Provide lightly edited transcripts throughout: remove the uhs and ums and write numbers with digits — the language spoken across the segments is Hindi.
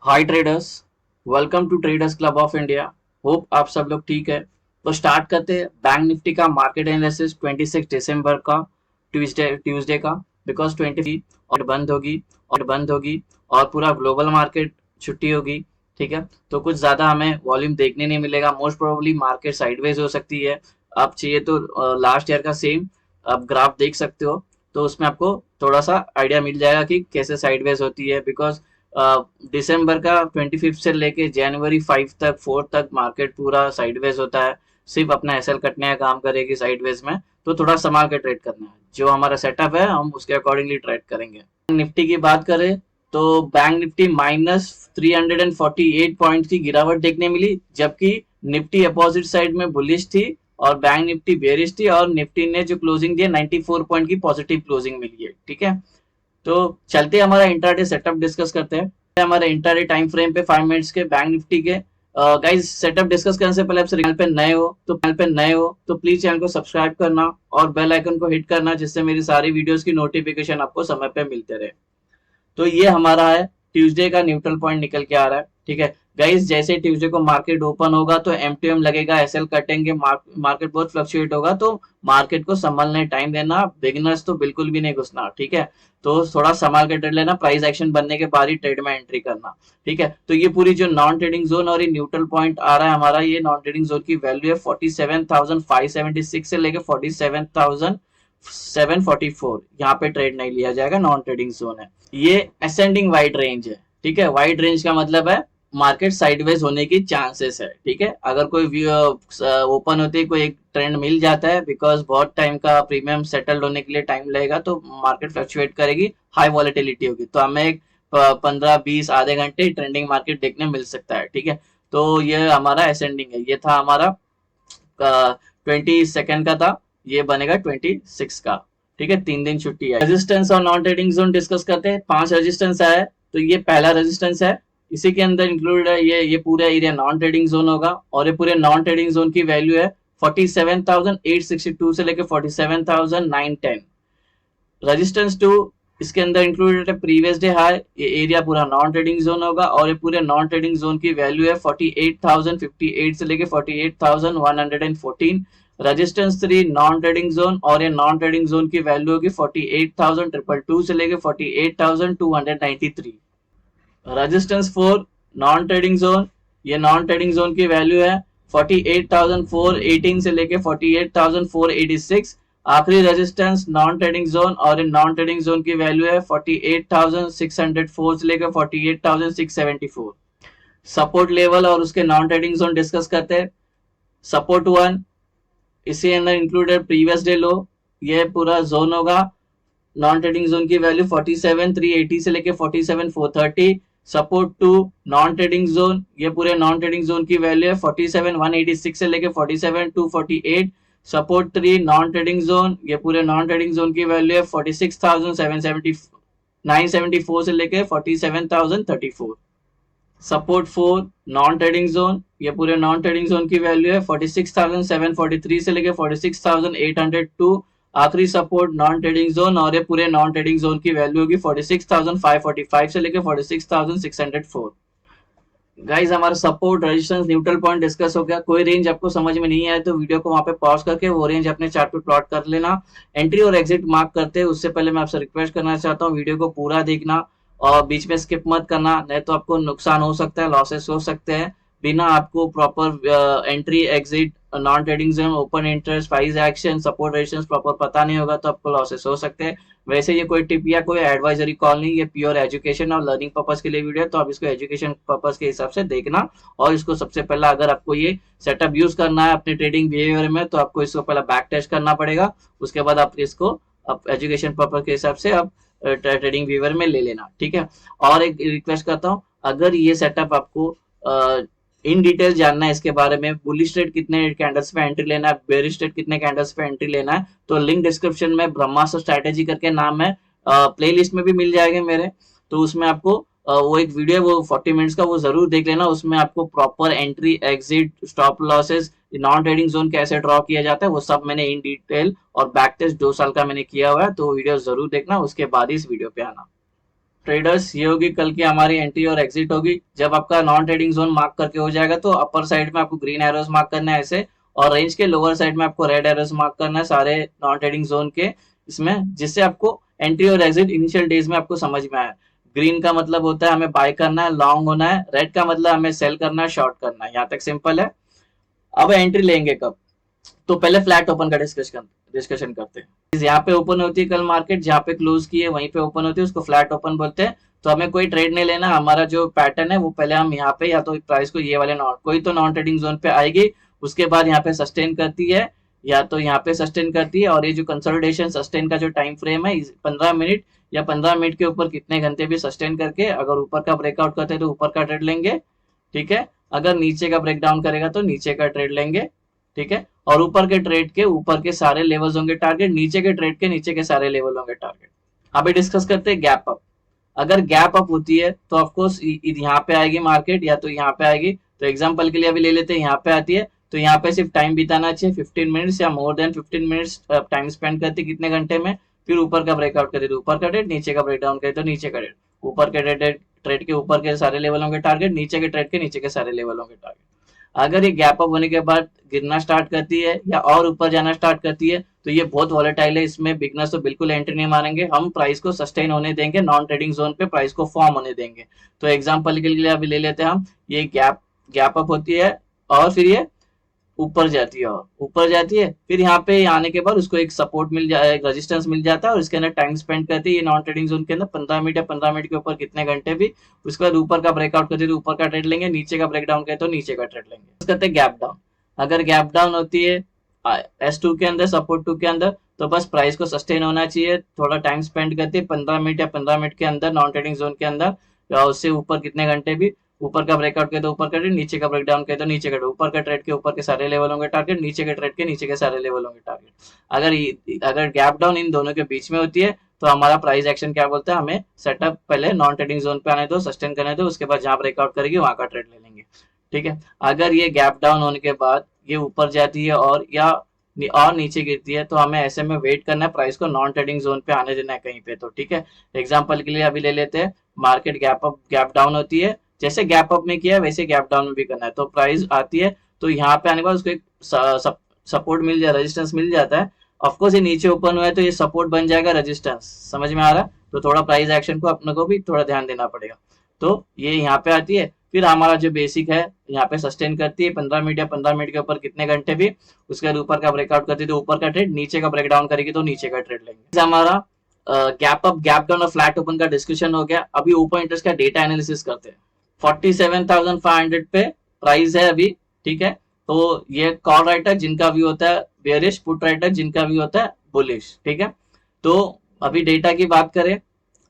Hi traders, welcome to traders club of India. Hope आप सब लोग ठीक है। तो स्टार्ट करते हैं बैंक निफ्टी का मार्केट एनालिसिस 26 दिसंबर का, ट्यूसडे का। बिकॉज 20 और बंद होगी और पूरा ग्लोबल मार्केट छुट्टी होगी। ठीक है, तो कुछ ज्यादा हमें वॉल्यूम देखने नहीं मिलेगा। मोस्ट प्रोबेबली मार्केट साइडवेज हो सकती है। आप चाहिए तो लास्ट ईयर का सेम आप ग्राफ देख सकते हो, तो उसमें आपको थोड़ा सा आइडिया मिल जाएगा कि कैसे साइडवेज होती है। बिकॉज दिसंबर का 25 से लेके जनवरी 5 तक 4 तक मार्केट पूरा साइडवेज होता है। सिर्फ अपना एसएल कटने का काम करेगी साइडवेज में, तो थोड़ा संभाल के ट्रेड करना है। जो हमारा सेटअप है हम उसके अकॉर्डिंगली ट्रेड करेंगे। निफ्टी की बात करें तो बैंक निफ्टी -348 पॉइंट की गिरावट देखने मिली, जबकि निफ्टी अपोजिट साइड में बुलिश थी और बैंक निफ्टी बेरिश थी, और निफ्टी ने जो क्लोजिंग दिया 94 पॉइंट की पॉजिटिव क्लोजिंग मिली है। ठीक है, तो चलते हमारा इंट्राडे सेटअप डिस्कस करते हैं। हमारे इंट्राडे टाइम फ्रेम पे 5 मिनट्स के बैंक निफ्टी के गाइस सेटअप डिस्कस करने से पहले आप चैनल पे नए हो तो प्लीज चैनल को सब्सक्राइब करना और बेल आइकन को हिट करना, जिससे मेरी सारी वीडियोस की नोटिफिकेशन आपको समय पे मिलते रहे। तो ये हमारा है ट्यूसडे का न्यूट्रल पॉइंट निकल के आ रहा है। ठीक है गाइस, जैसे ट्यूसडे को मार्केट ओपन होगा तो एमटीएम लगेगा, एसएल कटेंगे, मार्केट बहुत फ्लक्चुएट होगा, तो मार्केट को संभलने टाइम देना। बिगिनर्स तो बिल्कुल भी नहीं घुसना। ठीक है, तो थोड़ा संभाल के ट्रेड लेना, प्राइस एक्शन बनने के बाद ही ट्रेड में एंट्री करना। ठीक है, तो ये पूरी जो नॉन ट्रेडिंग जोन और ये न्यूट्रल पॉइंट आ रहा है हमारा, ये नॉन ट्रेडिंग जोन की वैल्यू है 47,576 से लेके 47,744। यहाँ पे ट्रेड नहीं लिया जाएगा, नॉन ट्रेडिंग जोन है। ये असेंडिंग वाइड रेंज है। ठीक है, वाइड रेंज का मतलब है मार्केट साइडवेज होने की चांसेस है। ठीक है, अगर कोई ओपन होते ही कोई एक ट्रेंड मिल जाता है, बिकॉज बहुत टाइम का प्रीमियम सेटल्ड होने के लिए टाइम लगेगा, तो मार्केट फ्लक्चुएट करेगी, हाई वॉलेटिलिटी होगी, तो हमें एक 15-20 आधे घंटे ट्रेंडिंग मार्केट देखने मिल सकता है। ठीक है, तो ये हमारा असेंडिंग है। ये था हमारा 22 का था, ये बनेगा 26 का। ठीक है, 3 दिन छुट्टी है। रेजिस्टेंस और नॉन ट्रेडिंग जोन डिस्कस करते हैं। 5 रेजिस्टेंस है, तो ये पहला रेजिस्टेंस है। इसी के अंदर इंक्लूडेड है ये पूरा एरिया नॉन ट्रेडिंग जोन होगा, और ये पूरे नॉन ट्रेडिंग जोन की वैल्यू है 47,862 से लेकर 47,910। रेजिस्टेंस 2, इसके अंदर इंक्लूडेड है प्रीवियस डे हाई। ये एरिया पूरा नॉन ट्रेडिंग जोन होगा, और ये पूरे नॉन ट्रेडिंग जोन की वैल्यू है 48,058 से लेके 48,114। रेजिस्टेंस 3 नॉन ट्रेडिंग जोन, और ये नॉन ट्रेडिंग जोन की वैल्यू होगी 48,222 से लेके 48,293। रेजिस्टेंस 4 नॉन ट्रेडिंग जोन, ये नॉन ट्रेडिंग जोन की वैल्यू है 48,418 से लेके 48,486। आखिरी रेजिस्टेंस नॉन ट्रेडिंग जोन, और इन नॉन ट्रेडिंग जोन की वैल्यू है 48,604 से लेकर 48,674। सपोर्ट लेवल और उसके नॉन ट्रेडिंग जोन डिस्कस करते हैं। सपोर्ट 1, इसी अंदर इंक्लूडेड प्रीवियस डे लो, ये पूरा जोन होगा। नॉन ट्रेडिंग जोन की वैल्यू 47,380 से लेके 47,430। सपोर्ट 2 नॉन ट्रेडिंग जोन, ये पूरे नॉन ट्रेडिंग जोन की वैल्यू है 47,186 से लेके 47,248। सपोर्ट 3 नॉन ट्रेडिंग जोन, ये पूरे नॉन ट्रेडिंग जोन की वैल्यू है 46,974 से लेके 47,034। सपोर्ट 4 नॉन ट्रेडिंग जोन, ये पूरे नॉन ट्रेडिंग जोन की वैल्यू है 46,743 से लेके 46,802। आखिरी सपोर्ट नॉन ट्रेडिंग जोन, और ये पूरे नॉन ट्रेडिंग जोन की वैल्यू होगी 46,545 से लेके 46,604। गाइज, हमारा support resistance neutral point discuss हो गया। कोई रेंज आपको समझ में नहीं आया तो वीडियो को वहां पे पॉज करके वो रेंज अपने चार्ट पे प्लॉट कर लेना। एंट्री और एग्जिट मार्क करते हैं उससे पहले मैं आपसे रिक्वेस्ट करना चाहता हूँ, वीडियो को पूरा देखना और बीच में स्किप मत करना, नहीं तो आपको नुकसान हो सकता है, लॉसेस हो सकते हैं। बिना आपको proper entry exit non trading zone open interest price action support resistance proper पता नहीं होगा तो आपको लॉसेस हो सकते हैं। वैसे ये कोई टिप या कोई एडवाइजरी कॉल नहीं, ये प्योर एजुकेशन और लर्निंग पर्पस के लिए वीडियो है, तो आप इसको एजुकेशन पर्पस के हिसाब से देखना। और इसको सबसे पहला अगर आपको ये सेटअप यूज करना है अपने ट्रेडिंग बिहेवियर में, तो आपको इसको पहला बैक टेस्ट करना पड़ेगा। उसके बाद आप इसको एजुकेशन पर्पस के हिसाब से आप ट्रेडिंग बिहेवियर में ले लेना। ठीक है, और एक रिक्वेस्ट करता हूँ, अगर ये सेटअप आपको इन डिटेल जानना है इसके बारे में, बुलिश ट्रेड कितने कैंडल्स पे एंट्री लेना है, बेरिश ट्रेड कितने कैंडल्स पे एंट्री लेना है, तो लिंक डिस्क्रिप्शन में ब्रह्मास्त्र स्ट्रैटेजी करके नाम है, प्लेलिस्ट में भी मिल जाएंगे मेरे, तो उसमें आपको वो एक वीडियो वो 40 मिनट्स का वो जरूर देख लेना। उसमें आपको proper entry exit stop losses non trading zone कैसे ड्रॉ किया जाता है वो सब मैंने इन डिटेल और बैक टेस्ट 2 साल का मैंने किया हुआ है, तो वीडियो जरूर देखना, उसके बाद इस वीडियो पे आना। ट्रेडर्स ये होगी कल की हमारी एंट्री और एग्जिट होगी। जब आपका नॉन ट्रेडिंग जोन मार्क करके हो जाएगा तो अपर साइड में आपको ग्रीन एरोस मार्क करना है ऐसे, और रेंज के लोअर साइड में आपको रेड एरोस मार्क करना है सारे नॉन ट्रेडिंग जोन के इसमें, जिससे आपको एंट्री और एग्जिट इनिशियल डेज में आपको समझ में आया। ग्रीन का मतलब होता है हमें बाय करना है, लॉन्ग होना है, रेड का मतलब हमें सेल करना है, शॉर्ट करना है। यहाँ तक सिंपल है। अब एंट्री लेंगे कब, तो पहले फ्लैट ओपन का डिस्कशन करते हैं। यहाँ पे ओपन होती है कल मार्केट, जहाँ पे क्लोज की है वहीं पे ओपन होती है, उसको फ्लैट ओपन बोलते हैं। तो हमें कोई ट्रेड नहीं लेना, हमारा जो पैटर्न है वो पहले हम यहाँ पे या तो प्राइस को ये वाले कोई तो नॉन ट्रेडिंग जोन पे आएगी, उसके बाद यहाँ पे सस्टेन करती है, या तो यहाँ पे सस्टेन करती है, और ये जो कंसोलिडेशन सस्टेन का जो टाइम फ्रेम है 15 मिनट या 15 मिनट के ऊपर कितने घंटे भी सस्टेन करके अगर ऊपर का ब्रेकआउट करते हैं तो ऊपर का ट्रेड लेंगे, ठीक है। अगर नीचे का ब्रेकडाउन करेगा तो नीचे का ट्रेड लेंगे, ठीक है। और ऊपर के ट्रेड के ऊपर के सारे लेवल्स होंगे टारगेट, नीचे के ट्रेड के नीचे के सारे लेवल होंगे टारगेट। अभी डिस्कस करते हैं गैप अप। अगर गैप अप होती है तो ऑफकोर्स यहाँ पे आएगी मार्केट या तो यहाँ पे आएगी। तो एग्जांपल के लिए अभी ले लेते हैं, यहाँ पे आती है तो यहाँ पे सिर्फ टाइम बिताना चाहिए 15 मिनट्स या more than 15 minutes time spend करती कितने घंटे में, फिर ऊपर का ब्रेकआउट करे तो ऊपर का ट्रेड, नीचे का ब्रेकडाउन करे तो नीचे का ट्रेड। ऊपर के ट्रेड के ऊपर के सारे लेवलों के टारगेट, नीचे के ट्रेड के नीचे के सारे लेवलों के टारगेट। अगर ये गैप अप होने के बाद गिरना स्टार्ट करती है या और ऊपर जाना स्टार्ट करती है तो ये बहुत वॉलेटाइल है, इसमें बिगनर्स तो बिल्कुल एंट्री नहीं मारेंगे। हम प्राइस को सस्टेन होने देंगे, नॉन ट्रेडिंग जोन पे प्राइस को फॉर्म होने देंगे। तो एग्जांपल के लिए अभी ले लेते हैं हम, ये गैप अप होती है और फिर ये ऊपर जाती है, और ऊपर जाती है, फिर यहाँ पे आने के बाद उसको एक सपोर्ट मिल जाए, एक रेजिस्टेंस मिल जाता है, और इसके अंदर टाइम स्पेंड करती है ये नॉन ट्रेडिंग जोन के अंदर 15 मिनट या 15 मिनट के ऊपर कितने घंटे भी। उसके बाद ऊपर का ब्रेकआउट करती है तो ऊपर का ट्रेड लेंगे, नीचे का ब्रेकडाउन करे तो नीचे का ट्रेड लेंगे। करते हैं गैप डाउन। अगर गैप डाउन होती है S2 के अंदर, सपोर्ट 2 के अंदर, तो बस प्राइस को सस्टेन होना चाहिए, थोड़ा टाइम स्पेंड करती है 15 मिनट या 15 मिनट के अंदर नॉन ट्रेडिंग जोन के अंदर, या उससे ऊपर कितने घंटे भी। ऊपर का ब्रेकआउट करे तो ऊपर का ट्रेड, नीचे का ब्रेकडाउन करे तो नीचे का ट्रेड। ऊपर का ट्रेड के ऊपर के सारे लेवल होंगे टारगेट, नीचे के ट्रेड के नीचे के सारे लेवल होंगे टारगेट। अगर गैप डाउन इन दोनों के बीच में होती है तो हमारा प्राइस एक्शन क्या बोलता है, हमें सेटअप पहले नॉन ट्रेडिंग जोन पे आने दो, सस्टेन करने दो, उसके बाद जहां ब्रेकआउट करेगी वहां का ट्रेड ले लेंगे, ठीक है। अगर ये गैप डाउन होने के बाद ये ऊपर जाती है और नीचे गिरती है तो हमें ऐसे में वेट करना है, प्राइस को नॉन ट्रेडिंग जोन पे आने देना है कहीं पे, तो ठीक है। एग्जांपल के लिए अभी ले लेते हैं, मार्केट गैप डाउन होती है, जैसे गैप अप में किया वैसे गैप डाउन में भी करना है। तो प्राइस आती है तो यहाँ पे आने के बाद उसको एक सपोर्ट मिल जाए, रेजिस्टेंस मिल जाता है। ऑफकोर्स ये नीचे ओपन हुआ है तो ये सपोर्ट बन जाएगा, रेजिस्टेंस समझ में आ रहा है। तो थोड़ा प्राइस एक्शन को अपने को भी थोड़ा ध्यान देना पड़ेगा। तो ये यहाँ पे आती है, फिर हमारा जो बेसिक है यहाँ पे सस्टेन करती है 15 मिनट या 15 मिनट के ऊपर कितने घंटे भी। उसके बाद ऊपर का ब्रेकआउट करती है तो ऊपर का ट्रेड, नीचे का ब्रेकडाउन करेगी तो नीचे का ट्रेड लेंगे। हमारा गैप अप, गैप डाउन और फ्लैट ओपन का डिस्कशन हो गया। अभी ओपन इंटरेस्ट का डेटा एनालिसिस करते हैं। 47,500 पे प्राइस है अभी, ठीक है। तो ये कॉल राइटर जिनका व्यू होता है बेयरिश, पुट राइटर जिनका व्यू होता है बुलिश, ठीक है। तो अभी डेटा की बात करें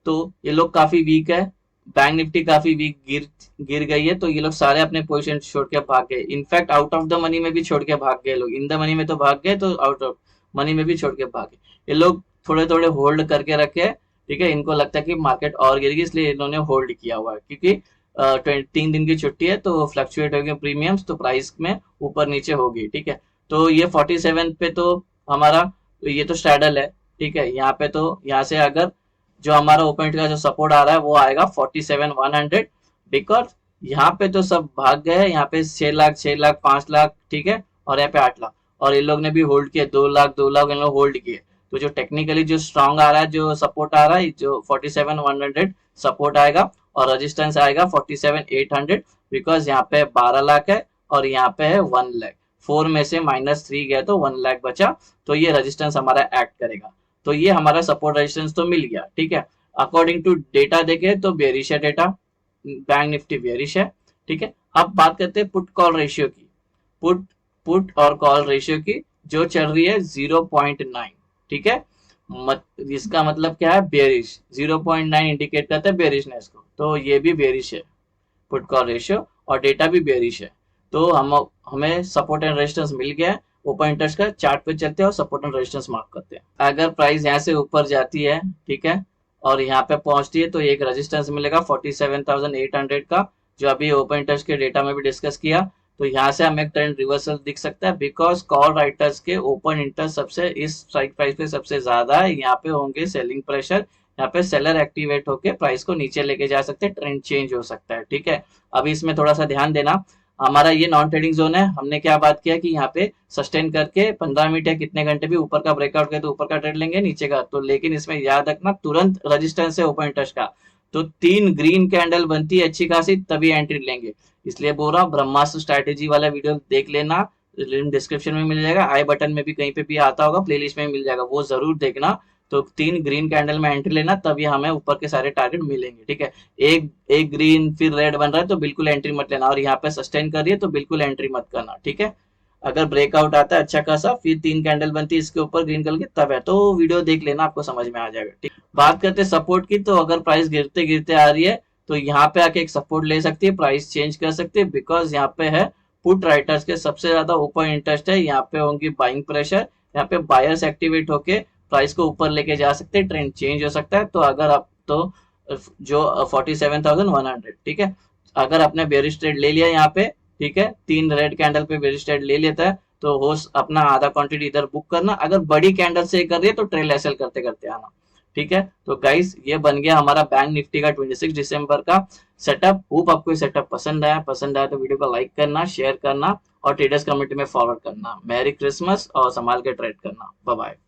तो ये लोग काफी वीक है, बैंक निफ्टी काफी वीक गिर गई है, तो ये लोग सारे अपने पोजीशन छोड़ के भाग गए। In fact out of the money में भी छोड़ के भाग गए लोग, इन द मनी में तो भाग गए, तो आउट ऑफ मनी में भी छोड़ के भागे। ये लोग थोड़े थोड़े होल्ड करके रखे, ठीक है। इनको लगता है कि मार्केट और गिरेगी इसलिए इन्होंने होल्ड किया हुआ है, क्योंकि 3 दिन की छुट्टी है तो फ्लक्चुएट होगी प्रीमियम्स, तो प्राइस में ऊपर नीचे होगी, ठीक है। तो ये 47 पे तो हमारा ये तो स्ट्रैडल है, ठीक है। यहाँ पे तो यहाँ से अगर जो हमारा ओपन का जो सपोर्ट आ रहा है वो आएगा 47,100, बिकॉज यहाँ पे तो सब भाग गए हैं। यहाँ पे 6 लाख 6 लाख 5 लाख, ठीक है, और यहाँ पे 8 लाख, और इन लोग ने भी होल्ड किया 2 लाख 2 लाख इन लोग होल्ड किए। तो जो टेक्निकली जो स्ट्रॉन्ग आ रहा है, जो सपोर्ट आ रहा है, जो 47,100 सपोर्ट आएगा, और रेजिस्टेंस आएगा 47,800, बिकॉज यहाँ पे 12 लाख है और यहाँ पे है 1 लाख। 4 में से -3 गया तो 1 लाख बचा, तो ये रेजिस्टेंस हमारा एक्ट करेगा। तो ये हमारा सपोर्ट रेजिस्टेंस तो मिल गया, ठीक है। अकॉर्डिंग टू डेटा देखे तो बेरिश है डेटा, बैंक निफ्टी बेरिश है, ठीक है। अब बात करते हैं पुट कॉल रेशियो की। पुट और कॉल रेशियो की जो चल रही है 0.9, ठीक है। इसका मतलब क्या है, बेरिश। 0.9 इंडिकेट करता है बेरिशनेस को, तो ये भी बेरिश है पुट कॉल रेशियो, और डेटा भी बेरिश है। तो हमें सपोर्ट एंड रेजिस्टेंस मिल गया है। ओपन इंटरेस्ट का चार्ट पे चलते हैं और सपोर्ट एंड रेजिस्टेंस मार्क करते हैं। अगर प्राइस यहाँ से ऊपर जाती है, ठीक है, और यहाँ पे पहुंचती है तो एक रेजिस्टेंस मिलेगा 47,800 का, जो अभी ओपन इंटरेस्ट के डेटा में भी डिस्कस किया। तो यहाँ से हमें ट्रेंड रिवर्सल दिख सकता है, बिकॉज कॉल राइटर्स के ओपन इंटरेस्ट सबसे इस स्ट्राइक प्राइस पे सबसे ज्यादा है। यहाँ पे होंगे सेलिंग प्रेशर, यहाँ पे सेलर एक्टिवेट होके प्राइस को नीचे लेके जा सकते हैं, ट्रेंड चेंज हो सकता है। ठीक है, अभी इसमें थोड़ा सा ध्यान देना, हमारा ये नॉन ट्रेडिंग जोन है, हमने क्या बात किया कि यहाँ पे सस्टेन करके 15 मिनट या कितने घंटे भी ऊपर का ब्रेकआउट किया तो ऊपर का ट्रेड लेंगे, नीचे का तो, लेकिन इसमें याद रखना तुरंत रेजिस्टेंस है ओपन इंटरेस्ट का, तो 3 ग्रीन कैंडल बनती है अच्छी खासी तभी एंट्री लेंगे। इसलिए बोल रहा हूँ ब्रह्मास्त्र स्ट्रैटेजी वाला वीडियो देख लेना, लिंक डिस्क्रिप्शन में मिल जाएगा, आई बटन में भी कहीं पे भी आता होगा, प्लेलिस्ट में मिल जाएगा, वो जरूर देखना। तो 3 ग्रीन कैंडल में एंट्री लेना तभी हमें ऊपर के सारे टारगेट मिलेंगे। ठीक है, एक एक ग्रीन फिर रेड बन रहा है तो बिल्कुल एंट्री मत लेना, और यहाँ पे सस्टेन कर रही है तो बिल्कुल एंट्री मत करना। ठीक है, अगर ब्रेकआउट आता है अच्छा खासा, फिर 3 कैंडल बनती है इसके ऊपर ग्रीन कलर की, तब है तो वीडियो देख लेना, आपको समझ में आ जाएगा। ठीक, बात करते हैं सपोर्ट की, तो अगर प्राइस गिरते गिरते आ रही है तो यहाँ पे आके एक सपोर्ट ले सकती है, प्राइस चेंज कर सकती है, बिकॉज यहाँ पे है पुट राइटर्स के सबसे ज्यादा ओपन इंटरेस्ट है, यहाँ पे होंगी बाइंग प्रेशर, यहाँ पे बायर्स एक्टिवेट होके प्राइस को ऊपर लेके जा सकते हैं, ट्रेंड चेंज हो सकता है। तो अगर आप तो जो 47,100, ठीक है, अगर आपने बेरिश ट्रेड ले लिया यहाँ पे, ठीक है, 3 रेड कैंडल पे बेरिश ट्रेड ले लेता है तो होस्ट अपना आधा क्वांटिटी इधर बुक करना, अगर बड़ी कैंडल से कर रही है तो ट्रेल एसएल करते करते आना। ठीक है, तो गाइस ये बन गया हमारा बैंक निफ्टी का 26 दिसंबर का सेटअप। होप आपको ये सेटअप पसंद आया तो वीडियो को लाइक करना, शेयर करना और ट्रेडर्स कम्युनिटी में फॉरवर्ड करना। मैरी क्रिसमस और संभाल के ट्रेड करना। Bye bye.